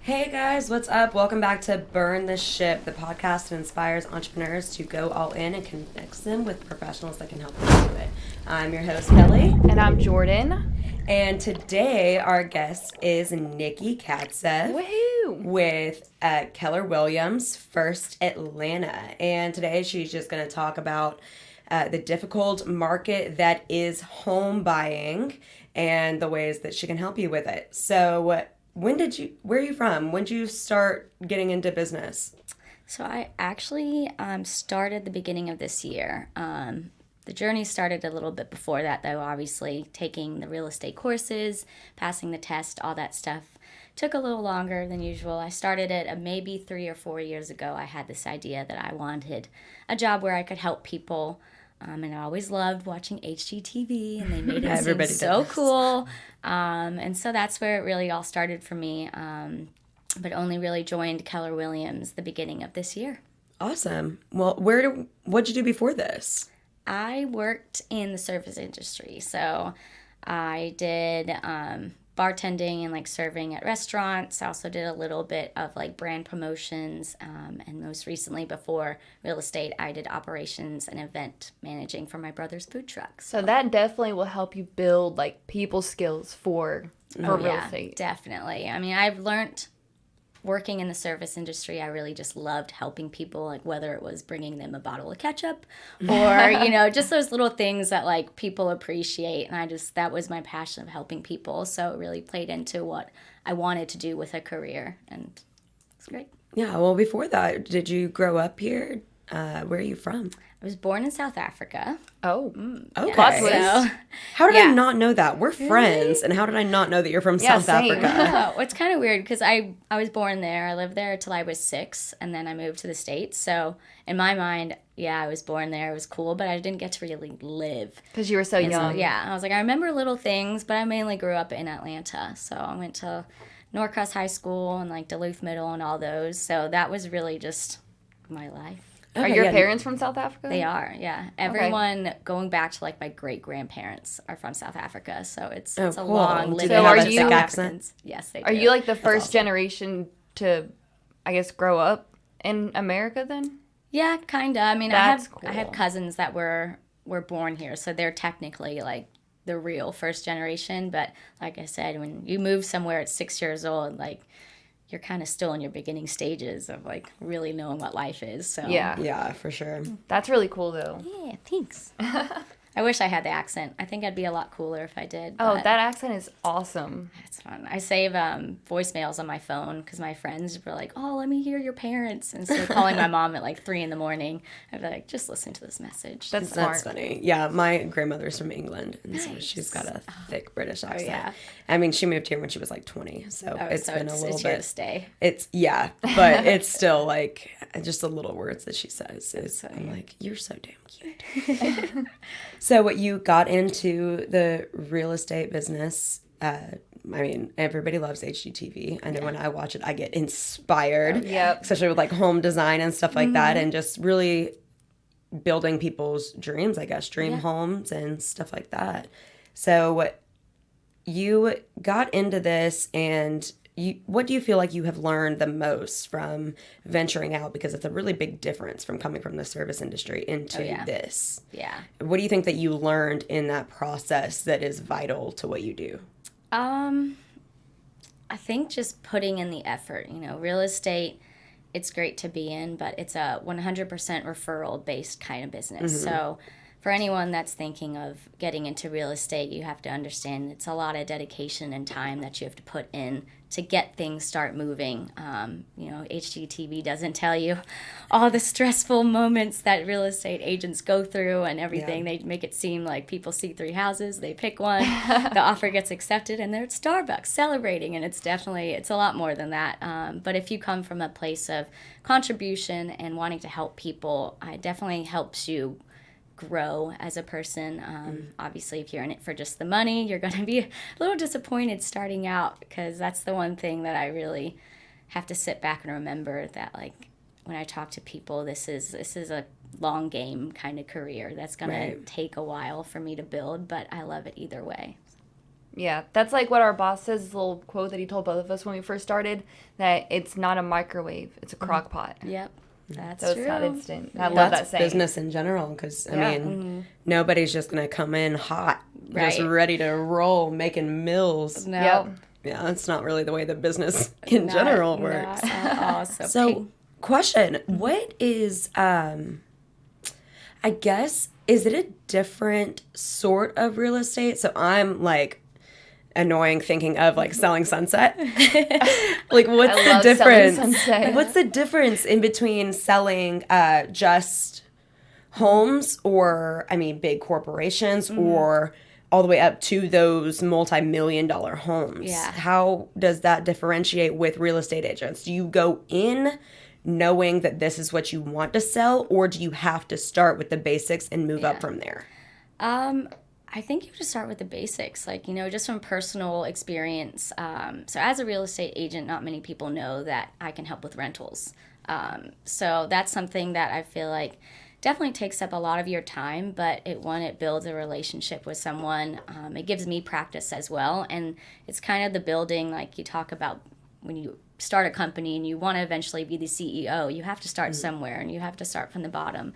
Hey guys, what's up? Welcome back to Burn the Ship, the podcast that inspires entrepreneurs to go all in and connects them with professionals that can help them do it. I'm your host, Kellie. And I'm Jordin. And today our guest is Nikki Katzef Woohoo! with Keller Williams, First Atlanta. And today she's just going to talk about the difficult market that is home buying and the ways that she can help you with it. So, where are you from? When did you start getting into business? So I actually started the beginning of this year. The journey started a little bit before that, though, obviously. Taking the real estate courses, passing the test, all that stuff took a little longer than usual. I started it maybe 3 or 4 years ago. I had this idea that I wanted a job where I could help people. And I always loved watching HGTV, and they made it seem so cool. And so that's where it really all started for me. But only really joined Keller Williams the beginning of this year. Awesome. Well, what'd you do before this? I worked in the service industry. So I did bartending and serving at restaurants. I also did a little bit of brand promotions, and most recently before real estate, I did operations and event managing for my brother's food truck. So that definitely will help you build people skills for real estate. Definitely. I mean, I've learned working in the service industry, I really just loved helping people, whether it was bringing them a bottle of ketchup or, just those little things that people appreciate. And that was my passion of helping people. So it really played into what I wanted to do with a career. And it's great. Yeah. Well, before that, did you grow up here? Where are you from? I was born in South Africa. Oh, okay. Plot twist. How did I not know that? We're friends, and how did I not know that you're from South same. Africa? Well, it's kind of weird because I was born there. I lived there till I was 6, and then I moved to the States. So in my mind, I was born there. It was cool, but I didn't get to really live. Because you were so young. So, I was I remember little things, but I mainly grew up in Atlanta. So I went to Norcross High School and Duluth Middle and all those. So that was really just my life. Are your parents from South Africa? They are, yeah. Everyone going back to my great-grandparents are from South Africa, so it's a cool. long living. So are you South Africans? Yes, they do. Are you the first generation to, I guess, grow up in America then? Yeah, kind of. I mean, That's I have cousins that were born here, so they're technically the real first generation. But like I said, when you move somewhere at 6 years old, you're kind of still in your beginning stages of really knowing what life is. So Yeah, for sure. That's really cool though. Yeah, thanks. I wish I had the accent. I think I'd be a lot cooler if I did. Oh, that accent is awesome. It's fun. I save voicemails on my phone because my friends were like, "Oh, let me hear your parents." And so calling my mom at 3 in the morning, I'd be like, "Just listen to this message." That's smart. That's funny. Yeah, my grandmother's from England, and so she's got a thick British accent. yeah. I mean, she moved here when she was 20, so it's been a little here to bit. stay. But it's still just the little words that she says. I'm like, you're so damn cute. So what you got into the real estate business, I mean, everybody loves HGTV. I know when I watch it, I get inspired, especially with home design and stuff like that, and just really building people's dreams, I guess, dream homes and stuff like that. So you got into this, and what do you feel like you have learned the most from venturing out? Because it's a really big difference from coming from the service industry into this. Yeah. What do you think that you learned in that process that is vital to what you do? I think just putting in the effort. Real estate, it's great to be in, but it's a 100% referral-based kind of business. Mm-hmm. So for anyone that's thinking of getting into real estate, you have to understand it's a lot of dedication and time that you have to put in to get things start moving. HGTV doesn't tell you all the stressful moments that real estate agents go through and everything. They make it seem like people see 3 houses, they pick one, the offer gets accepted, and they're at Starbucks celebrating. And it's a lot more than that. But if you come from a place of contribution and wanting to help people, it definitely helps you grow as a person. Obviously, if you're in it for just the money, you're going to be a little disappointed starting out, because that's the one thing that I really have to sit back and remember, that when I talk to people, this is a long game kind of career that's going to take a while for me to build, but I love it either way. Yeah, that's like what our boss says, this little quote that he told both of us when we first started, that it's not a microwave, it's a crock pot. Yep. That's So true. it's not instant. I love that saying. Business in general, because, I Yeah. mean, nobody's just going to come in hot, just Right. ready to roll, making mills. No. Yep. Yeah, that's not really the way the business in general works. Not at all. So, question, what is, I guess, is it a different sort of real estate? So I'm like annoying thinking of like selling Sunset. Like what's I the love selling difference? Sunset. What's the difference in between selling just homes or, I mean, big corporations or all the way up to those multi-million-dollar homes? Yeah. How does that differentiate with real estate agents? Do you go in knowing that this is what you want to sell, or do you have to start with the basics and move up from there? I think you have to start with the basics, like, you know, just from personal experience. So as a real estate agent, not many people know that I can help with rentals. So that's something that I feel like definitely takes up a lot of your time, but it builds a relationship with someone. It gives me practice as well. And it's kind of the building, like you talk about when you start a company and you want to eventually be the CEO, you have to start somewhere and you have to start from the bottom.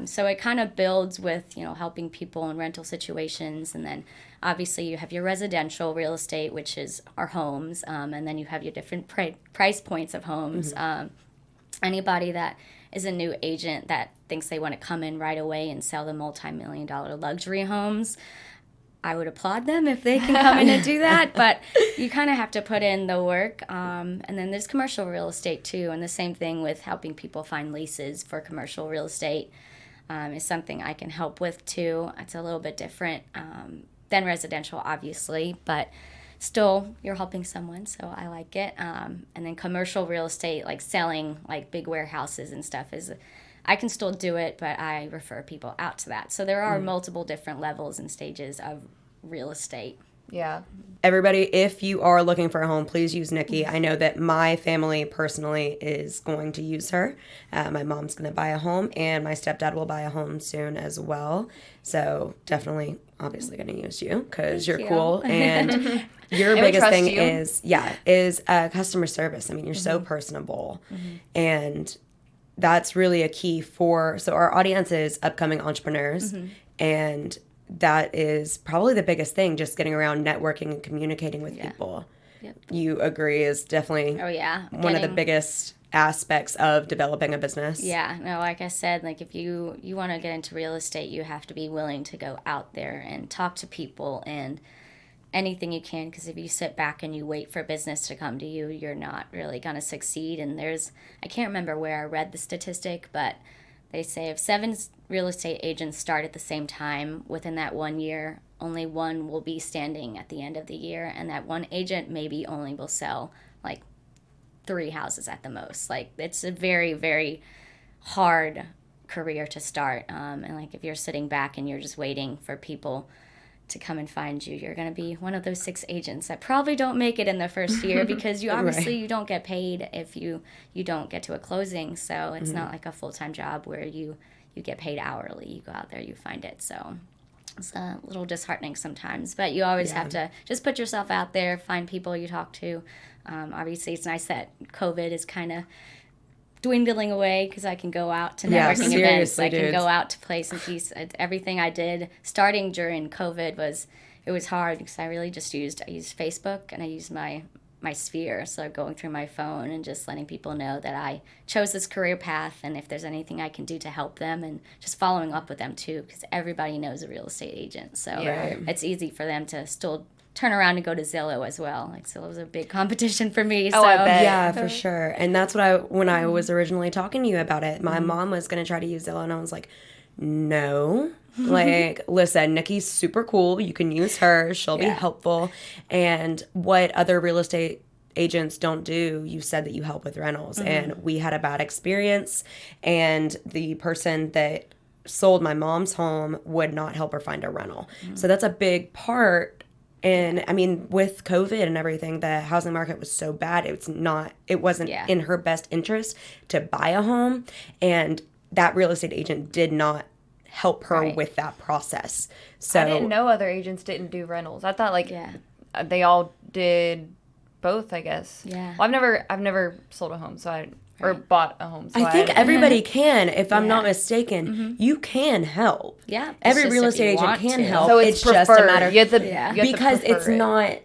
So it kind of builds with, you know, helping people in rental situations. And then obviously you have your residential real estate, which is our homes. And then you have your different price points of homes. Anybody that is a new agent that thinks they want to come in right away and sell the multi-million-dollar luxury homes, I would applaud them if they can come in and do that, but you kind of have to put in the work. And then there's commercial real estate too, and the same thing with helping people find leases for commercial real estate is something I can help with too. It's a little bit different than residential, obviously, but still you're helping someone, so I like it. And then commercial real estate, like selling like big warehouses and stuff, I can still do it, but I refer people out to that. So there are multiple different levels and stages of real estate. Yeah. Everybody, if you are looking for a home, please use Nikki. I know that my family personally is going to use her. My mom's going to buy a home, and my stepdad will buy a home soon as well. So definitely, obviously going to use you because you're cool. And your we biggest trust thing you. is customer service. I mean, you're so personable. And that's really a key so our audience is upcoming entrepreneurs, and that is probably the biggest thing, just getting around networking and communicating with people. Yep. You agree is definitely one of the biggest aspects of developing a business. Yeah, no, like I said, like if you want to get into real estate, you have to be willing to go out there and talk to people and anything you can, because if you sit back and you wait for business to come to you, you're not really going to succeed. And I can't remember where I read the statistic, but they say if 7 real estate agents start at the same time within that 1 year, only one will be standing at the end of the year, and that one agent maybe only will sell like 3 houses at the most. Like it's a very, very hard career to start. And like if you're sitting back and you're just waiting for people to come and find you, you're going to be one of those 6 agents that probably don't make it in the first year because you obviously you don't get paid if you don't get to a closing. So it's not like a full-time job where you get paid hourly. You go out there, you find it. So it's a little disheartening sometimes, but you always have to just put yourself out there, find people you talk to. Obviously it's nice that COVID is kind of dwindling away because I can go out to networking events. I can go out to places. Everything I did starting during COVID was hard because I used Facebook and I used my sphere. So going through my phone and just letting people know that I chose this career path and if there's anything I can do to help them, and just following up with them too, because everybody knows a real estate agent. So it's easy for them to still turn around and go to Zillow as well. Like Zillow's a big competition for me. So I bet. Yeah, for sure. And that's what when I was originally talking to you about it, my mom was going to try to use Zillow, and I was like, no. Like, listen, Nikki's super cool. You can use her. She'll be helpful. And what other real estate agents don't do, you said that you help with rentals. And we had a bad experience, and the person that sold my mom's home would not help her find a rental. So that's a big part. And I mean, with COVID and everything, the housing market was so bad. It wasn't in her best interest to buy a home. And that real estate agent did not help her Right. with that process. So I didn't know other agents didn't do rentals. I thought like Yeah. they all did both, I guess. Yeah. Well, I've never sold a home, or bought a home. So I think everybody can, if I'm not Yeah. mistaken. You can help. Yeah. It's Every just real if estate you agent want can to. help. So it's just a preferred. matter You have to, Yeah. you have to because prefer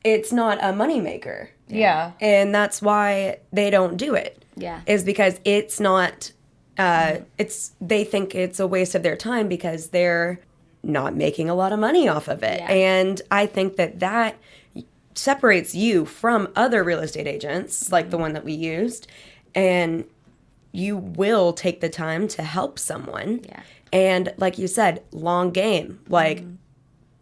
it's not a moneymaker. Yeah. And that's why they don't do it. Yeah. Is because it's not they think it's a waste of their time because they're not making a lot of money off of it. Yeah. And I think that separates you from other real estate agents like the one that we used, and you will take the time to help someone. Yeah. And like you said, long game, like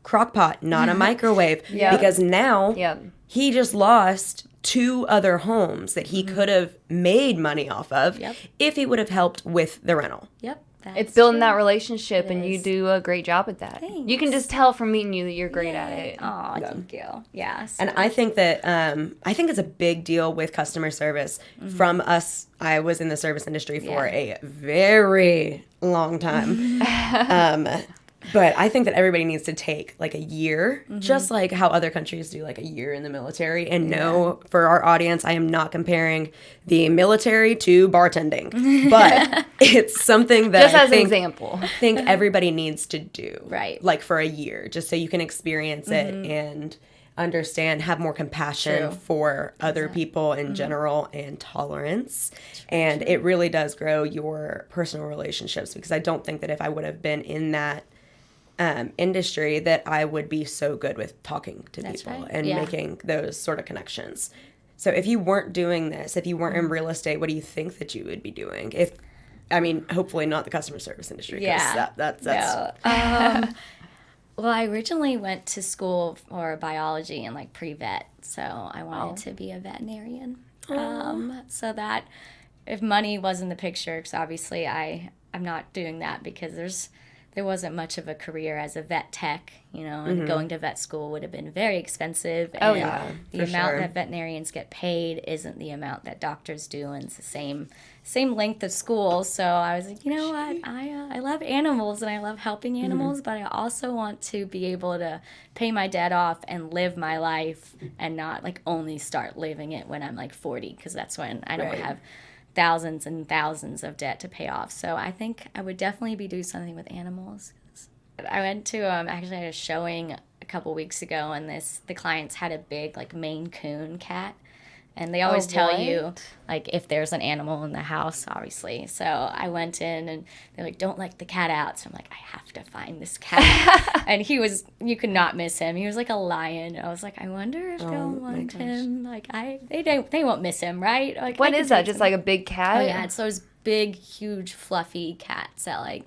crock pot, not a microwave. Yeah. Because now Yeah. he just lost 2 other homes that he could have made money off of Yep. if he would have helped with the rental. Yep. It's that's building true. that relationship, and you is. do a great job at that. You can just tell from meeting you that you're great at it. Oh, thank you. Yes. And I think that I think it's a big deal with customer service from us. I was in the service industry for a very long time. But I think that everybody needs to take like a year, just like how other countries do like a year in the military. And no, for our audience, I am not comparing the military to bartending, but it's something that Just I as an think, example. think everybody needs to do. Right. Like for a year, just so you can experience it and understand, have more compassion True. for other people in general and tolerance. And it really does grow your personal relationships, because I don't think that if I would have been in that industry that I would be so good with talking to people right. and Yeah. making those sort of connections. So if you weren't doing this, if you weren't in real estate, what do you think that you would be doing? Hopefully not the customer service industry. 'Cause Yeah. That's No. Well, I originally went to school for biology and like pre-vet, so I wanted to be a veterinarian. So that if money was in the picture, because obviously I'm not doing that because there wasn't much of a career as a vet tech, and going to vet school would have been very expensive. And Oh, yeah, the for amount sure. that veterinarians get paid isn't the amount that doctors do, and it's the same length of school. So I was like, you know what, I love animals and I love helping animals, but I also want to be able to pay my debt off and live my life and not like only start living it when I'm like 40, because that's when I don't Right. have thousands and thousands of debt to pay off. So I think I would definitely be doing something with animals. I went to actually I had a showing a couple weeks ago, and the clients had a big like Maine Coon cat, and they always tell you what? like if there's an animal in the house, obviously. So I went in and they're like, don't let the cat out. So I'm like, I have to find this cat. And you could not miss him. He was like a lion. I was like, I wonder if they'll want him. Like they won't miss him, right? Like What I is could that? take Just some- like a big cat? Oh yeah, it's those big, huge, fluffy cats that like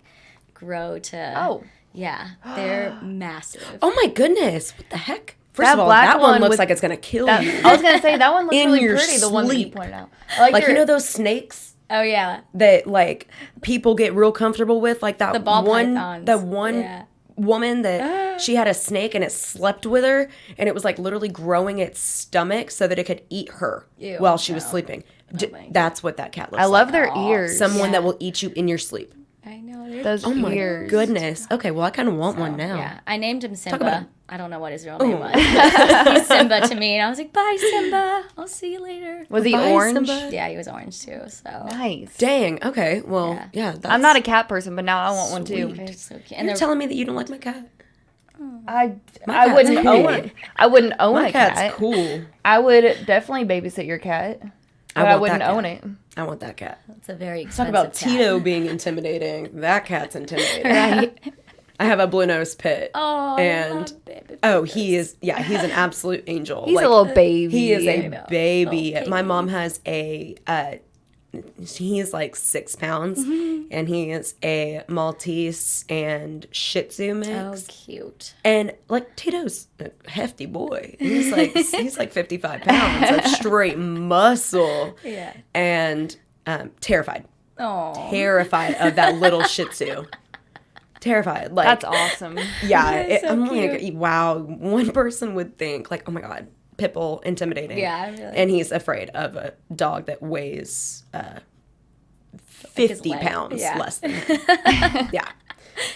grow to. Oh. Yeah, they're massive. Oh my goodness, what the heck? First That of all, black that one one looks with- like it's gonna kill I you. was going to say, that one looks In really your pretty, the one that you sleep. pointed out. I Like, your- you know those snakes Oh yeah, that like people get real comfortable with, like that the ball one pythons. the one Yeah. woman that she had a snake and it slept with her, and it was like literally growing its stomach so that it could eat her Ew, while she was no. sleeping. my God. That's what that cat looks I like. love their Aw, ears. Someone Yeah. that will eat you in your sleep. I know. They're Those Oh my ears. goodness. Okay, well I kind of want one now. Yeah, I named him about Simba. it. I don't know what his real name was. But he's Simba to me, and I was like, "Bye, Simba. I'll see you later." Was he Bye, orange? Simba. Yeah, he was orange too. So Nice. Dang. Okay. Well, yeah. That's, I'm not a cat person, but now I want one too. they're so cute. And You're they're telling me that you don't like my cat? I cat's wouldn't cool. own. I wouldn't own My a cat's cat. cool. I would definitely babysit your cat, but I want wouldn't that own cat. it. I want that cat. it's a very Talk expensive about cat. Tito being intimidating. That cat's intimidating. right? I have a blue nose pit. Oh, And- I love baby He is. Yeah, he's an absolute angel. He's Like, a little baby. He is I know. a baby. Little My baby. mom has a. He is like 6 pounds, and he is a Maltese and Shih Tzu mix. Oh, cute. And like Tito's a hefty boy. He's like 55 pounds of straight muscle. Yeah. And terrified Oh, of that little Shih Tzu. Terrified. Like That's awesome. yeah. That's so I'm like, wow. One person would think like, oh my god, Pitbull, intimidating. Yeah, I really- And he's afraid of a dog that weighs 50 leg. pounds Yeah. less than him. Yeah.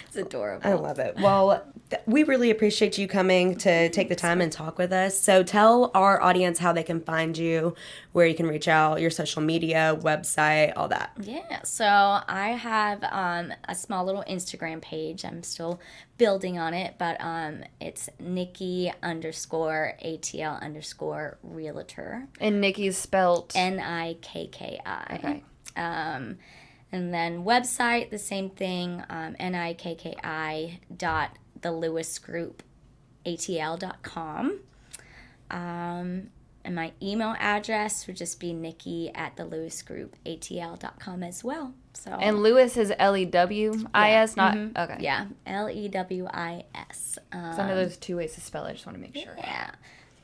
It's adorable. I love it. Well, we really appreciate you coming to take the time and talk with us. So tell our audience how they can find you, where you can reach out, your social media, website, all that. Yeah, so I have a small little Instagram page. I'm still building on it, but it's Nikki_ATL_realtor. And Nikki's spelt Nikki. Okay. And then website, the same thing, nikki.thelewisgroup.atl.com. And my email address would just be nikki@thelewisgroup.atl.com as well. So And Lewis is Lewis, not okay. yeah, Lewis. So I know there's two ways to spell it. I just want to make sure. Yeah.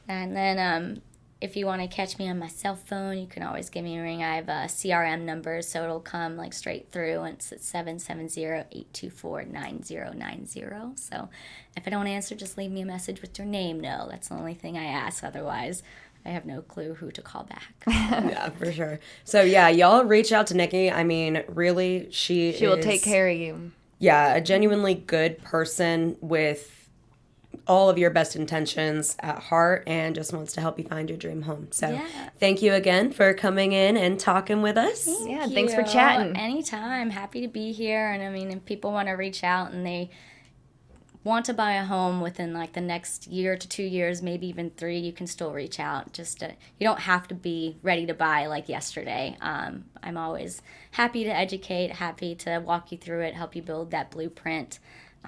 And then if you want to catch me on my cell phone, you can always give me a ring. I have a CRM number, so it'll come like straight through, and it's at 770-824-9090. So if I don't answer, just leave me a message with your name. No, that's the only thing I ask. Otherwise, I have no clue who to call back. Yeah, for sure. So yeah, y'all reach out to Nikki. I mean, really, she will take care of you. Yeah, a genuinely good person with all of your best intentions at heart and just wants to help you find your dream home. So Thank you again for coming in and talking with us. Thanks for chatting. Anytime. Happy to be here. And I mean, if people want to reach out and they want to buy a home within like the next year to 2 years, maybe even 3, you can still reach out. Just you don't have to be ready to buy like yesterday. I'm always happy to educate, happy to walk you through it, help you build that blueprint.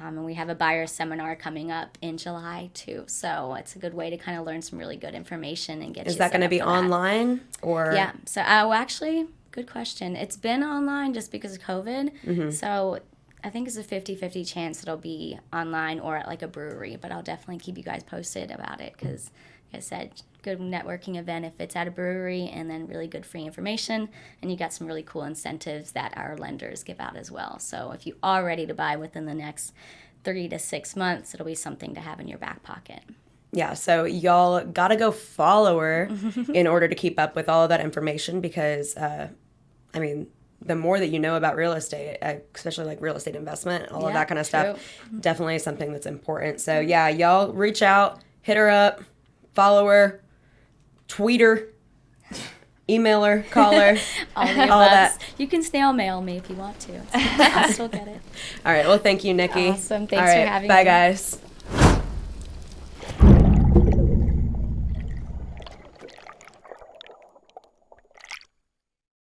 And we have a buyer seminar coming up in July too, so it's a good way to kind of learn some really good information and get. Is that going to be online or? Yeah. So actually, good question. It's been online just because of COVID. Mm-hmm. So I think it's a 50-50 chance it'll be online or at like a brewery, but I'll definitely keep you guys posted about it because, like I said, good networking event if it's at a brewery, and then really good free information, and you got some really cool incentives that our lenders give out as well. So if you are ready to buy within the next 3 to 6 months, it'll be something to have in your back pocket. Yeah, so y'all gotta go follow her in order to keep up with all of that information because, I mean, the more that you know about real estate, especially like real estate investment, all of that kind of stuff, definitely is something that's important. So yeah, y'all reach out, hit her up, follow her, tweet her, email her, call her, all that. You can snail mail me if you want to. I'll still get it. All right, well, thank you, Nikki. Awesome. Thanks for having me. Bye, guys.